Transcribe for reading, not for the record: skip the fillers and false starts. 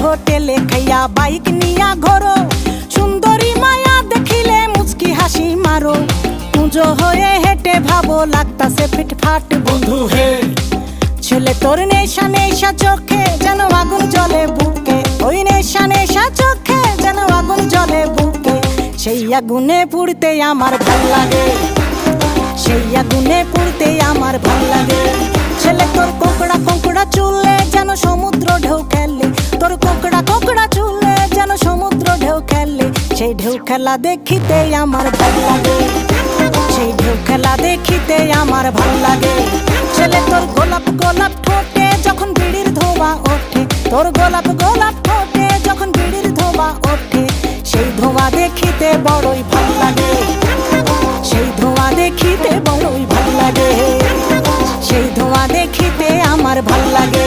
হোটেলে খাইয়া বাইক নিয়া ঘোরো, সুন্দরী মায়া দেখিলে মুচকি হাসি মারো, পুজো হয়ে হেঁটে ভাবো লাগতাছে ফিটফাট বন্ধু হে। ছেলে তোর নেশা নেশা চোখে যেন আগুন জ্বলে বুকে, ওই নেশা নেশা চোখে যেন আগুন জ্বলে বুকে, সেই আগুনে পুড়তে আমার ভাল লাগে, সেই আগুনে পুড়তে আমার ভাল লাগে। ছেলে তোর কোকড়া কোকড়া চুলে যেন সমুদ্র ঢেউ খেলে, তোর কোকড়া কোকড়া চুলে যেন সমুদ্র ঢেউ খেলে, সেই ঢেউ খেলা দেখিতে আমার ভাল লাগে, সেই ঢেউ খেলা দেখিতে আমার ভাল লাগে। ছেলে তোর গোলাপ গোলাপ ঠোঁটে যখন বিড়ির ধোঁয়া ওঠে, তোর গোলাপ গোলাপ ঠোঁটে যখন বিড়ির ধোঁয়া ওঠে, সেই ধোঁয়া দেখিতে বড়ই ভাল লাগে, সেই ধোঁয়া দেখিতে বড়ই ভাল লাগে, সেই ধোঁয়া দেখিতে আমার ভাল লাগে।